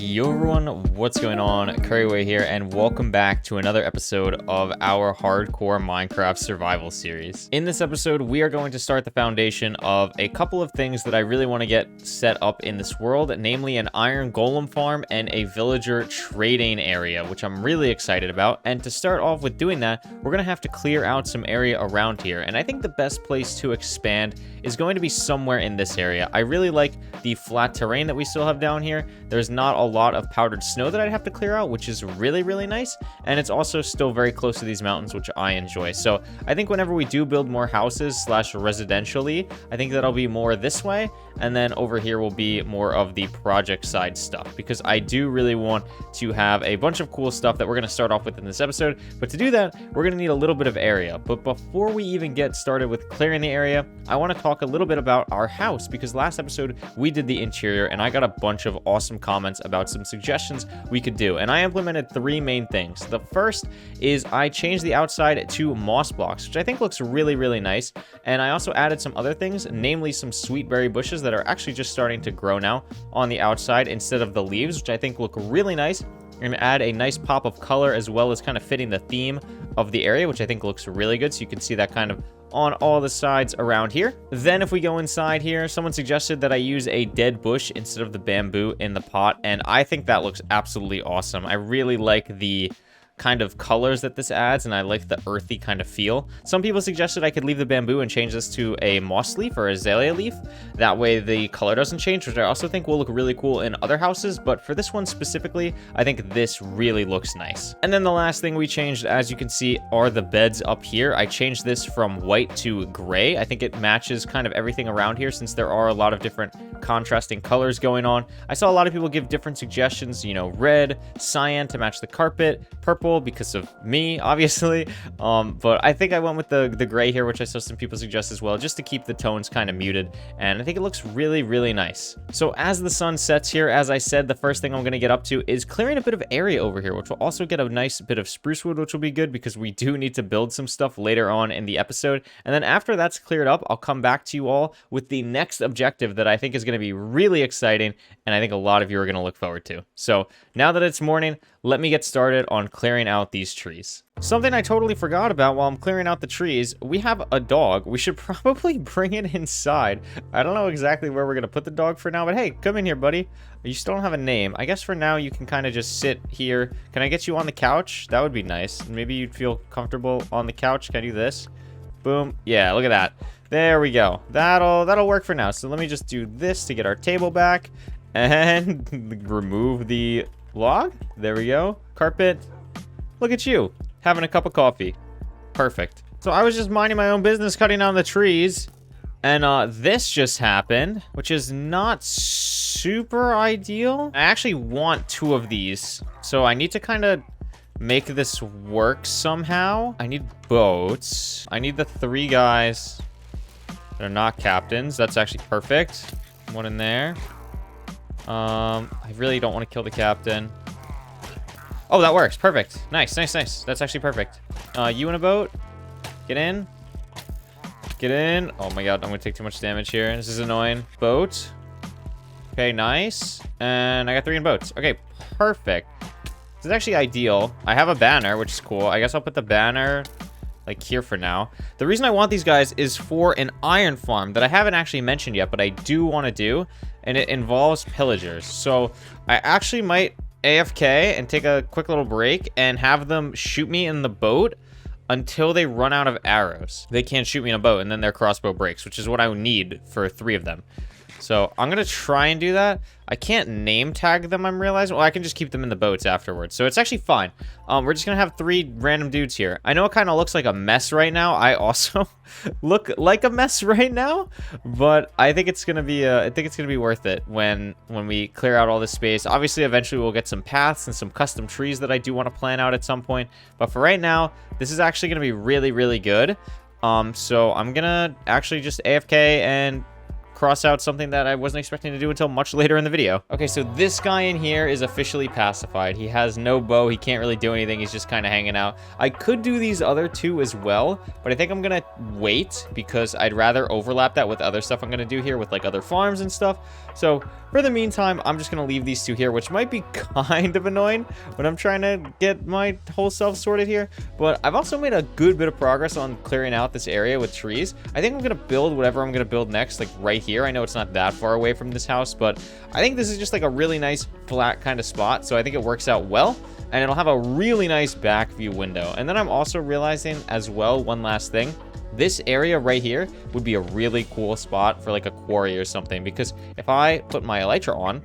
Yo everyone, what's going on? Couriway here, and welcome back to another episode of our hardcore Minecraft survival series. In this episode, we are going to start the foundation of a couple of things that I really want to get set up in this world, namely an iron golem farm and a villager trading area, which I'm really excited about. And to start off with doing that, we're going to have to clear out some area around here, and I think the best place to expand is going to be somewhere in this area. I really like the flat terrain that we still have down here. There's not a lot of powdered snow that I'd have to clear out, which is really nice, and it's also still very close to these mountains, which I enjoy. So I think whenever we do build more houses slash residentially, I think that'll be more this way, and then over here will be more of the project side stuff, because I do really want to have a bunch of cool stuff that we're going to start off with in this episode. But to do that, we're going to need a little bit of area. But before we even get started with clearing the area, I want to talk a little bit about our house, because last episode we did the interior and I got a bunch of awesome comments about some suggestions we could do, and I implemented three main things. The first is I changed the outside to moss blocks, which I think looks really nice, and I also added some other things, namely some sweet berry bushes that are actually just starting to grow now on the outside instead of the leaves, which I think look really nice and add a nice pop of color, as well as kind of fitting the theme of the area, which I think looks really good. So you can see that kind of on all the sides around here. Then if we go inside here, someone suggested that I use a dead bush instead of the bamboo in the pot, and I think that looks absolutely awesome. I really like the kind of colors that this adds, and I like the earthy kind of feel. Some people suggested I could leave the bamboo and change this to a moss leaf or a azalea leaf. That way the color doesn't change, which I also think will look really cool in other houses, but for this one specifically, I think this really looks nice. And then the last thing we changed, as you can see, are the beds up here. I changed this from white to gray. I think it matches kind of everything around here, since there are a lot of different contrasting colors going on. I saw a lot of people give different suggestions, you know, red, cyan to match the carpet, purple because of me, obviously, but I think I went with the gray here, which I saw some people suggest as well, just to keep the tones kind of muted, and I think it looks really nice. So as the sun sets here, as I said, the first thing I'm going to get up to is clearing a bit of area over here, which will also get a nice bit of spruce wood, which will be good because we do need to build some stuff later on in the episode. And then after that's cleared up, I'll come back to you all with the next objective that I think is going to be really exciting, and I think a lot of you are going to look forward to. So now that it's morning, let me get started on clearing out these trees. Something I totally forgot about while I'm clearing out the trees, we have a dog. We should probably bring it inside. I don't know exactly where we're going to put the dog for now, but hey, come in here, buddy. You still don't have a name. I guess for now you can kind of just sit here. Can I get you on the couch? That would be nice. Maybe you'd feel comfortable on the couch. Can I do this? Boom. Yeah, look at that. There we go. That'll work for now. So let me just do this to get our table back and remove the log. There we go. Carpet. Look at you having a cup of coffee. Perfect. So I was just minding my own business, cutting down the trees, and this just happened, which is not super ideal. I actually want two of these, so I need to kind of make this work somehow. I need boats. I need the three guys that are not captains. That's actually perfect. One in there. I really don't want to kill the captain. Oh, that works. Perfect. Nice. That's actually perfect. You in a boat? Get in. Get in. Oh my god, I'm gonna take too much damage here. This is annoying. Boat. Okay, nice. And I got three in boats. Okay, perfect. This is actually ideal. I have a banner, which is cool. I guess I'll put the banner like here for now. The reason I want these guys is for an iron farm that I haven't actually mentioned yet, but I do want to do, and it involves pillagers. So I actually might AFK and take a quick little break and have them shoot me in the boat until they run out of arrows. They can't shoot me in a boat, and then their crossbow breaks, which is what I would need for three of them. So I'm going to try and do that. I can't name tag them, I'm realizing. Well, I can just keep them in the boats afterwards. So it's actually fine. We're just going to have three random dudes here. I know it kind of looks like a mess right now. I also look like a mess right now. But I think it's going to be worth it when we clear out all this space. Obviously, eventually we'll get some paths and some custom trees that I do want to plan out at some point. But for right now, this is actually going to be really good. So I'm going to actually just AFK and cross out something that I wasn't expecting to do until much later in the video. Okay, so this guy in here is officially pacified. He has no bow. He can't really do anything. He's just kind of hanging out. I could do these other two as well, but I think I'm gonna wait because I'd rather overlap that with other stuff I'm gonna do here with like other farms and stuff. So for the meantime, I'm just going to leave these two here, which might be kind of annoying when I'm trying to get my whole self sorted here. But I've also made a good bit of progress on clearing out this area with trees. I think I'm going to build whatever I'm going to build next, like right here. I know it's not that far away from this house, but I think this is just like a really nice flat kind of spot. So I think it works out well. And it'll have a really nice back view window. And then I'm also realizing as well, one last thing. This area right here would be a really cool spot for like a quarry or something, because if I put my elytra on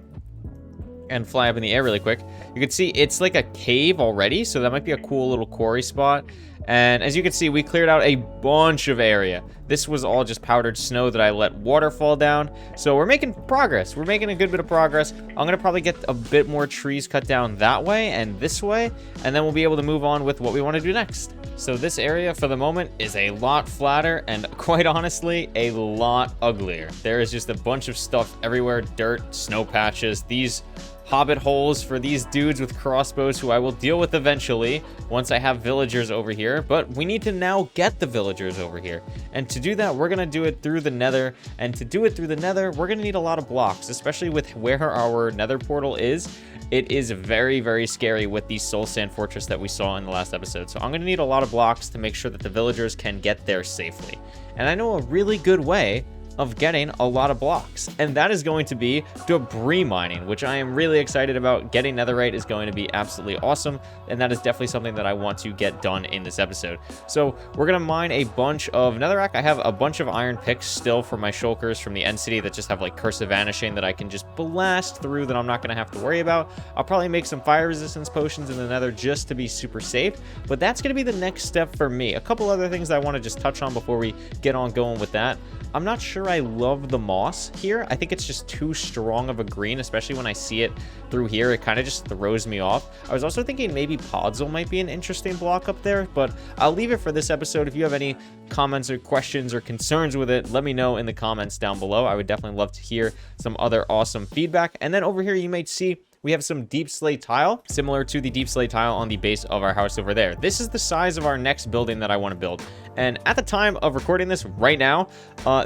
and fly up in the air really quick, you can see it's like a cave already, so that might be a cool little quarry spot. And as you can see, we cleared out a bunch of area. This was all just powdered snow that I let water fall down. So we're making progress. We're making a good bit of progress. I'm going to probably get a bit more trees cut down that way and this way, and then we'll be able to move on with what we want to do next. So this area for the moment is a lot flatter and quite honestly, a lot uglier. There is just a bunch of stuff everywhere, dirt, snow patches, these hobbit holes for these dudes with crossbows who I will deal with eventually once I have villagers over here. But we need to now get the villagers over here. And to do that, we're going to do it through the nether. And to do it through the nether, we're going to need a lot of blocks, especially with where our nether portal is. It is very, very scary with the soul sand fortress that we saw in the last episode. So I'm going to need a lot of blocks to make sure that the villagers can get there safely. And I know a really good way of getting a lot of blocks, and that is going to be debris mining, which I am really excited about. Getting netherite is going to be absolutely awesome, and that is definitely something that I want to get done in this episode. So we're gonna mine a bunch of netherrack. I have a bunch of iron picks still for my shulkers from the end city that just have like curse of vanishing that I can just blast through, that I'm not gonna have to worry about. I'll probably make some fire resistance potions in the nether just to be super safe, but that's gonna be the next step for me. A couple other things that I want to just touch on before we get on going with that. I'm not sure I love the moss here. I think it's just too strong of a green, especially when I see it through here. It kind of just throws me off. I was also thinking maybe podzol might be an interesting block up there, but I'll leave it for this episode. If you have any comments or questions or concerns with it, let me know in the comments down below. I would definitely love to hear some other awesome feedback. And then over here, you might see we have some deep slate tile, similar to the deep slate tile on the base of our house over there. This is the size of our next building that I want to build. And at the time of recording this right now,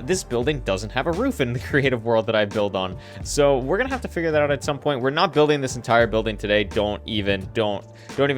this building doesn't have a roof in the creative world that I build on. So we're gonna have to figure that out at some point. We're not building this entire building today. Don't even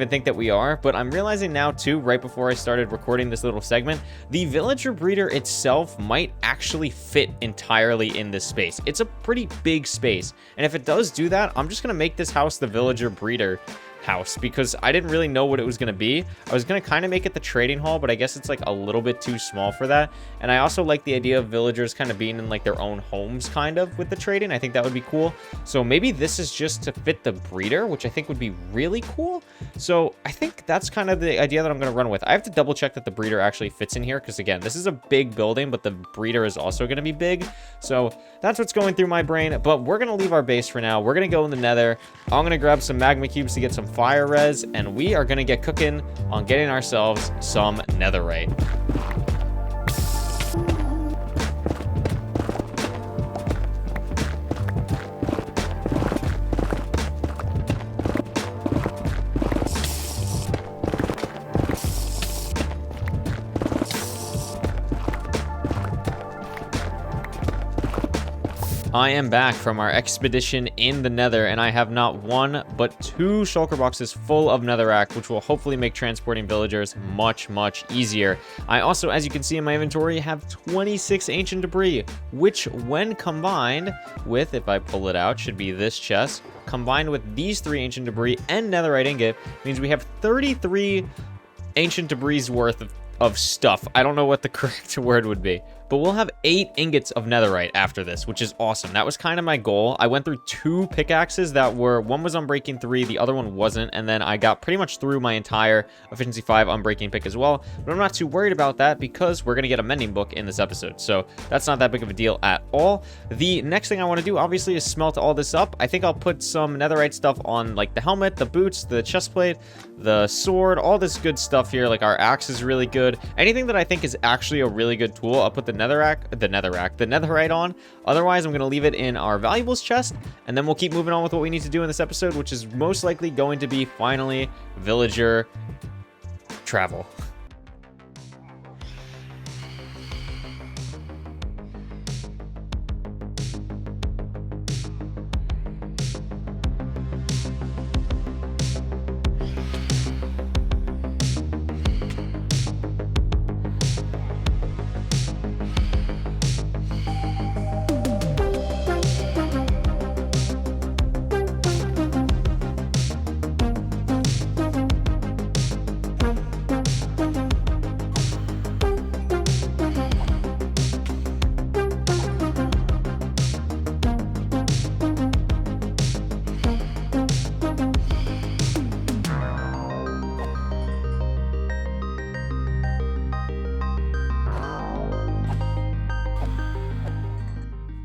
think that we are. But I'm realizing now too, right before I started recording this little segment, the villager breeder itself might actually fit entirely in this space. It's a pretty big space. And if it does do that, I'm just gonna make this house the villager breeder house, because I didn't really know what it was going to be. I was going to kind of make it the trading hall, but I guess it's like a little bit too small for that. And I also like the idea of villagers kind of being in like their own homes kind of with the trading. I think that would be cool. So maybe this is just to fit the breeder, which I think would be really cool. So I think that's kind of the idea that I'm going to run with. I have to double check that the breeder actually fits in here, because again, this is a big building, but the breeder is also going to be big. So that's what's going through my brain, but we're going to leave our base for now. We're going to go in the nether. I'm going to grab some magma cubes to get some fire res, and we are going to get cooking on getting ourselves some netherite. I am back from our expedition in the nether, and I have not one but two shulker boxes full of netherrack, which will hopefully make transporting villagers much easier. I also, as you can see in my inventory, have 26 ancient debris, which when combined with, if I pull it out, should be this chest, combined with these 3 ancient debris and netherite ingot, means we have 33 ancient debris worth of stuff. I don't know what the correct word would be, but we'll have 8 ingots of netherite after this, which is awesome. That was kind of my goal. I went through 2 pickaxes that were, one was unbreaking 3, the other one wasn't, and then I got pretty much through my entire efficiency 5 unbreaking pick as well. But I'm not too worried about that, because we're going to get a mending book in this episode, so that's not that big of a deal at all. The next thing I want to do, obviously, is smelt all this up. I think I'll put some netherite stuff on like the helmet, the boots, the chest plate, the sword, all this good stuff here. Like our axe is really good. Anything that I think is actually a really good tool, I'll put the netherite on. Otherwise, I'm going to leave it in our valuables chest, and then we'll keep moving on with what we need to do in this episode, which is most likely going to be finally villager travel.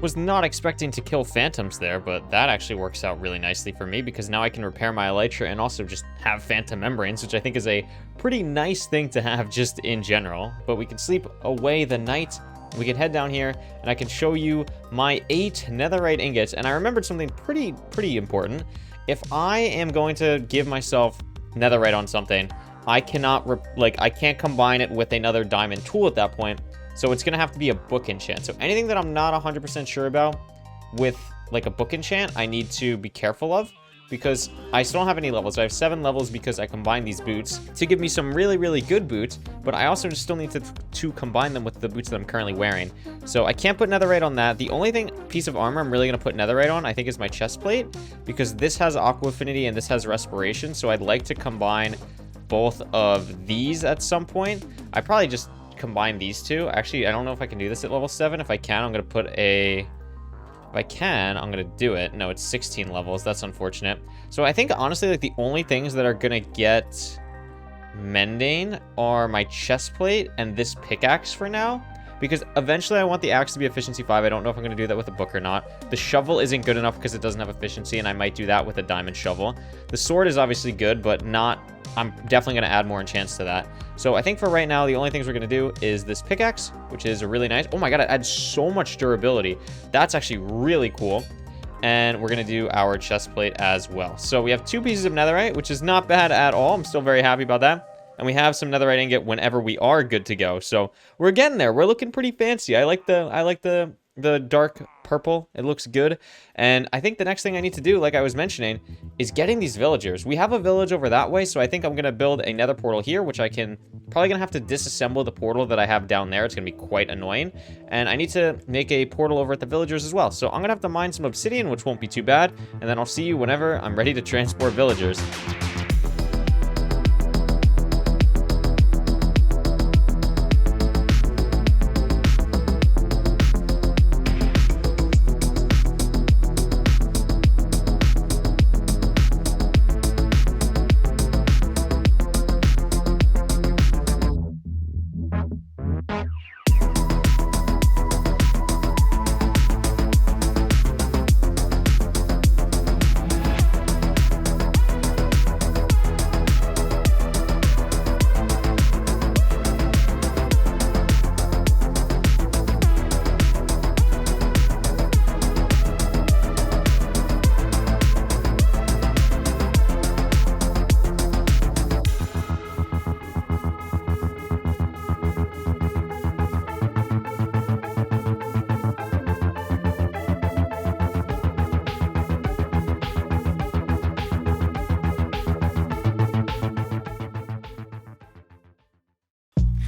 Was not expecting to kill phantoms there, but that actually works out really nicely for me because now I can repair my elytra and also just have phantom membranes, which I think is a pretty nice thing to have just in general. But we can sleep away the night. We can head down here and I can show you my 8 netherite ingots. And I remembered something pretty important. If I am going to give myself netherite on something, I cannot, I can't combine it with another diamond tool at that point. So it's going to have to be a book enchant. So anything that I'm not 100% sure about with like a book enchant, I need to be careful of because I still don't have any levels. I have 7 levels because I combined these boots to give me some really good boots, but I also still need to combine them with the boots that I'm currently wearing. So I can't put netherite on that. The only piece of armor I'm really going to put netherite on, I think, is my chest plate because this has aqua affinity and this has respiration. So I'd like to combine both of these at some point. I probably just combine these two. Actually, I don't know if I can do this at level 7. If I can, I'm going to put a... If I can, I'm going to do it. No, it's 16 levels. That's unfortunate. So I think, honestly, like, the only things that are going to get mending are my chest plate and this pickaxe for now. Because eventually I want the axe to be efficiency 5. I don't know if I'm going to do that with a book or not. The shovel isn't good enough because it doesn't have efficiency, and I might do that with a diamond shovel. The sword is obviously good, but not... I'm definitely going to add more enchants to that. So I think for right now, the only things we're going to do is this pickaxe, which is a really nice... Oh my god, it adds so much durability. That's actually really cool. And we're going to do our chest plate as well. So we have 2 pieces of netherite, which is not bad at all. I'm still very happy about that. And we have some netherite ingot whenever we are good to go. So we're getting there. We're looking pretty fancy. I like the dark purple. It looks good. And I think the next thing I need to do, like I was mentioning, is getting these villagers. We have a village over that way, so I think I'm going to build a nether portal here, which I can... Probably going to have to disassemble the portal that I have down there. It's going to be quite annoying. And I need to make a portal over at the villagers as well. So I'm going to have to mine some obsidian, which won't be too bad. And then I'll see you whenever I'm ready to transport villagers.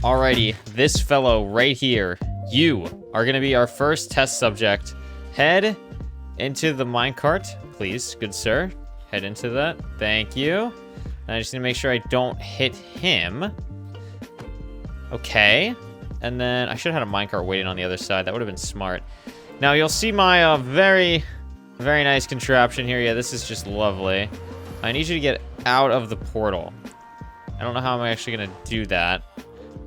Alrighty, this fellow right here, you are going to be our first test subject. Head into the minecart, please, good sir. Head into that. Thank you. And I just need to make sure I don't hit him. Okay. And then I should have had a minecart waiting on the other side. That would have been smart. Now, you'll see my very nice contraption here. Yeah, this is just lovely. I need you to get out of the portal. I don't know how I'm actually going to do that.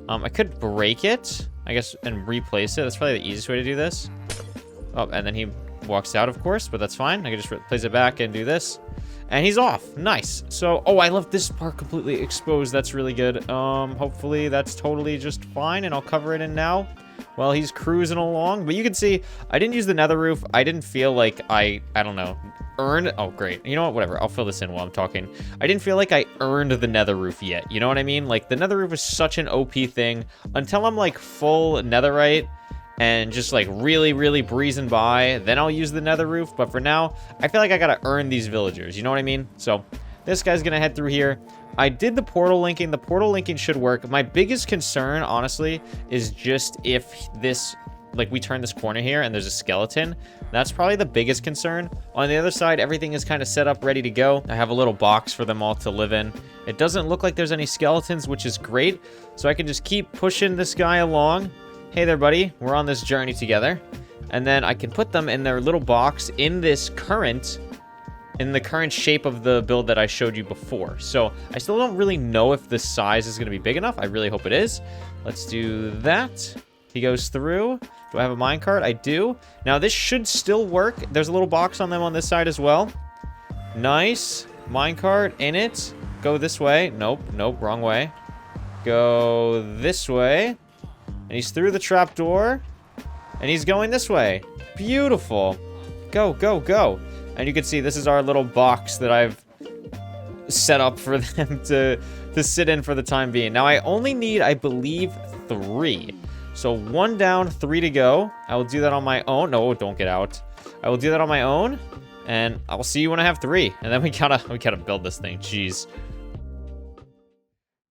I could break it, I guess, and replace it. That's probably the easiest way to do this. Oh, and then he walks out, of course, but that's fine. I can just place it back and do this. And he's off. Nice. So, oh, I left this part completely exposed. That's really good. Hopefully that's totally just fine, and I'll cover it in now while he's cruising along. But you can see, I didn't use the nether roof. I didn't feel like I don't know, earned... Oh, great. You know what? Whatever. I'll fill this in while I'm talking. I didn't feel like I earned the nether roof yet. You know what I mean? Like, the nether roof is such an OP thing. Until I'm, like, full netherite and just, like, really breezing by, then I'll use the nether roof. But for now, I feel like I gotta earn these villagers. You know what I mean? So, this guy's gonna head through here. I did the portal linking. The portal linking should work. My biggest concern, honestly, is just if this... Like, we turn this corner here and there's a skeleton. That's probably the biggest concern. On the other side, everything is kind of set up, ready to go. I have a little box for them all to live in. It doesn't look like there's any skeletons, which is great. So I can just keep pushing this guy along. Hey there, buddy. We're on this journey together. And then I can put them in their little box in this current... in the current shape of the build that I showed you before. So I still don't really know if the size is going to be big enough. I really hope it is. Let's do that. He goes through. Do Do I have a minecart? I do. Now, this should still work. There's a little box on them on this side as well. Nice. Minecart in it. Go this way. Nope, nope, wrong way. Go this way. And he's through the trapdoor. And he's going this way. Beautiful. Go, go, go. And you can see this is our little box that I've set up for them to sit in for the time being. Now, I only need, I believe, 3. So 1 down, 3 to go. I will do that on my own. No, don't get out. I will do that on my own. And I'll see you when I have 3. And then we gotta build this thing. Jeez.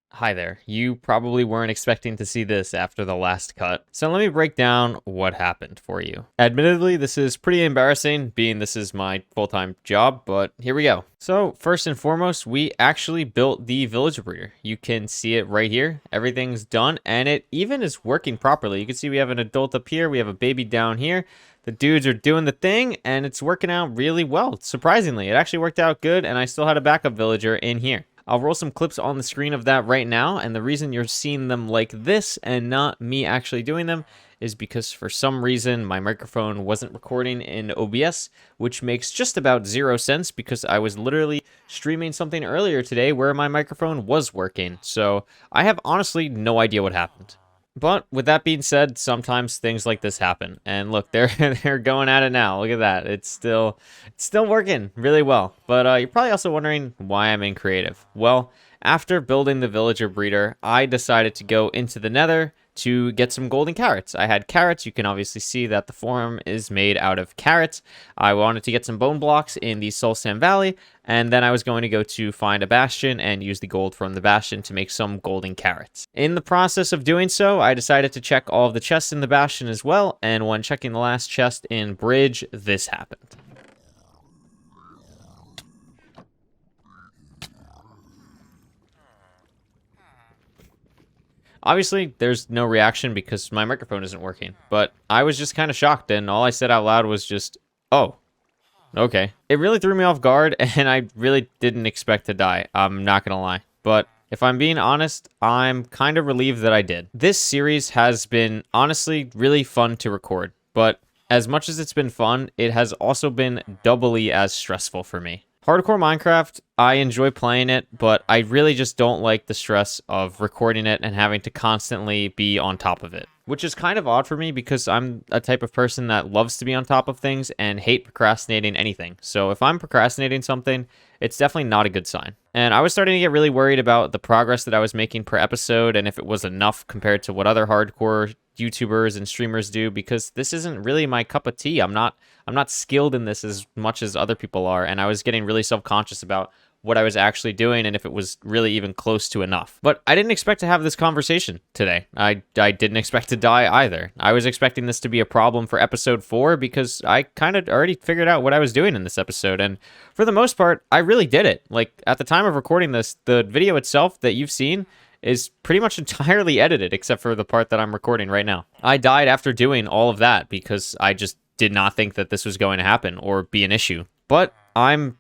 Hi there. You probably weren't expecting to see this after the last cut. So let me break down what happened for you. Admittedly, this is pretty embarrassing, being this is my full-time job, but here we go. So first and foremost, we actually built the villager breeder. You can see it right here. Everything's done, and it even is working properly. You can see we have an adult up here. We have a baby down here. The dudes are doing the thing, and it's working out really well. Surprisingly, it actually worked out good, and I still had a backup villager in here. I'll roll some clips on the screen of that right now, and the reason you're seeing them like this and not me actually doing them is because for some reason my microphone wasn't recording in OBS, which makes just about 0 sense because I was literally streaming something earlier today where my microphone was working. So I have honestly no idea what happened. But with that being said, sometimes things like this happen. And look, they're going at it now. Look at that. It's still working really well. But you're probably also wondering why I'm in creative. Well, after building the villager breeder, I decided to go into the nether to get some golden carrots. I had carrots. You can obviously see that the form is made out of carrots. I wanted to get some bone blocks in the Soul Sand Valley, and then I was going to go to find a bastion and use the gold from the bastion to make some golden carrots. In the process of doing so, I decided to check all of the chests in the bastion as well, and when checking the last chest in Bridge, this happened. Obviously, there's no reaction because my microphone isn't working, but I was just kind of shocked, and all I said out loud was just, oh, okay. It really threw me off guard, and I really didn't expect to die, I'm not gonna lie. But if I'm being honest, I'm kind of relieved that I did. This series has been, honestly, really fun to record, but as much as it's been fun, it has also been doubly as stressful for me. Hardcore Minecraft, I enjoy playing it, but I really just don't like the stress of recording it and having to constantly be on top of it. Which is kind of odd for me because I'm a type of person that loves to be on top of things and hate procrastinating anything. So if I'm procrastinating something, it's definitely not a good sign. And I was starting to get really worried about the progress that I was making per episode and if it was enough compared to what other hardcore YouTubers and streamers do, because this isn't really my cup of tea. I'm not skilled in this as much as other people are, and I was getting really self-conscious about what I was actually doing and if it was really even close to enough. But I didn't expect to have this conversation today. I didn't expect to die either. I was expecting this to be a problem for episode 4 because I kind of already figured out what I was doing in this episode, and for the most part, I really did it. Like, at the time of recording this, the video itself that you've seen is pretty much entirely edited except for the part that I'm recording right now. I died after doing all of that because I just did not think that this was going to happen or be an issue. But I'm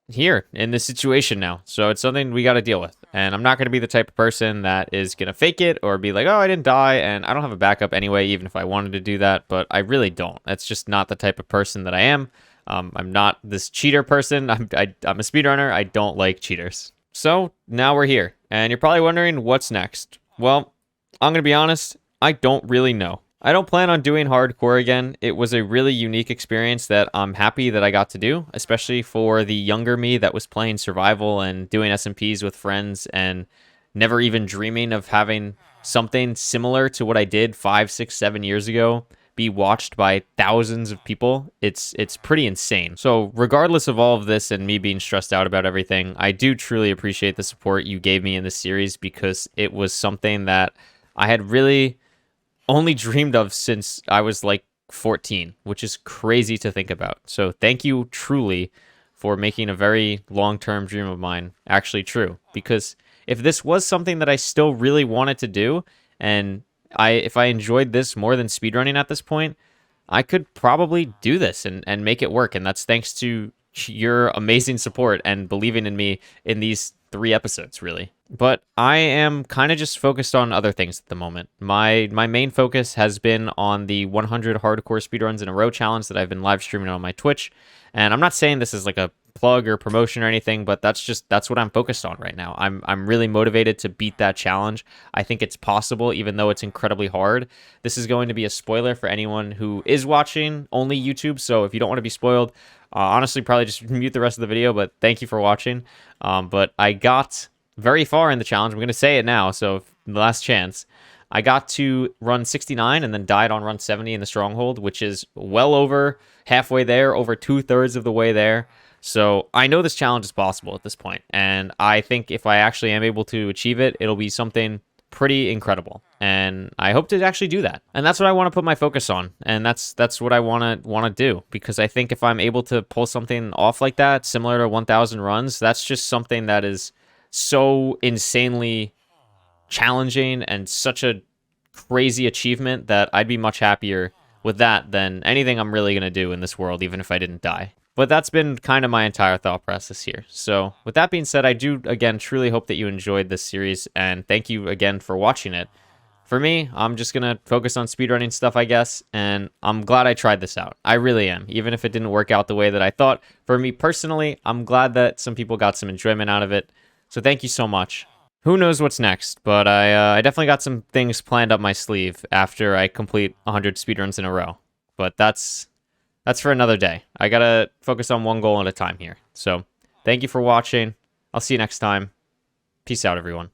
here in this situation now, so it's something we got to deal with. And I'm not going to be the type of person that is going to fake it or be like, oh, I didn't die, and I don't have a backup anyway, even if I wanted to do that, but I really don't. That's just not the type of person that I am. I'm not this cheater person. I'm a speedrunner. I don't like cheaters. So now we're here, and you're probably wondering what's next. Well, I'm going to be honest, I don't really know. I don't plan on doing hardcore again. It was a really unique experience that I'm happy that I got to do, especially for the younger me that was playing survival and doing SMPs with friends and never even dreaming of having something similar to what I did 5, 6, 7 years ago be watched by thousands of people. It's pretty insane. So regardless of all of this and me being stressed out about everything, I do truly appreciate the support you gave me in this series because it was something that I had really only dreamed of since I was like 14, which is crazy to think about. So thank you truly for making a very long-term dream of mine actually true. Because if this was something that I still really wanted to do, and if I enjoyed this more than speedrunning at this point, I could probably do this and make it work. And that's thanks to your amazing support and believing in me in these 3 episodes, really. But I am kind of just focused on other things at the moment. My main focus has been on the 100 hardcore speedruns in a row challenge that I've been live streaming on my Twitch. And I'm not saying this is like a plug or promotion or anything, but that's what I'm focused on right now. I'm really motivated to beat that challenge. I think it's possible, even though it's incredibly hard. This is going to be a spoiler for anyone who is watching only YouTube. So if you don't want to be spoiled, honestly, probably just mute the rest of the video. But thank you for watching. But I got very far in the challenge. I'm going to say it now, so the last chance. I got to run 69 and then died on run 70 in the Stronghold, which is well over halfway there, over 2/3 of the way there. So I know this challenge is possible at this point, and I think if I actually am able to achieve it, it'll be something pretty incredible, and I hope to actually do that. And that's what I want to put my focus on, and that's what I want to do, because I think if I'm able to pull something off like that, similar to 1,000 runs, that's just something that is so insanely challenging and such a crazy achievement that I'd be much happier with that than anything I'm really going to do in this world, even if I didn't die. But that's been kind of my entire thought process here. So with that being said, I do, again, truly hope that you enjoyed this series, and thank you again for watching it. For me, I'm just going to focus on speedrunning stuff, I guess, and I'm glad I tried this out. I really am, even if it didn't work out the way that I thought. For me personally, I'm glad that some people got some enjoyment out of it. So thank you so much. Who knows what's next, but I definitely got some things planned up my sleeve after I complete 100 speedruns in a row. But that's for another day. I gotta focus on one goal at a time here. So thank you for watching. I'll see you next time. Peace out, everyone.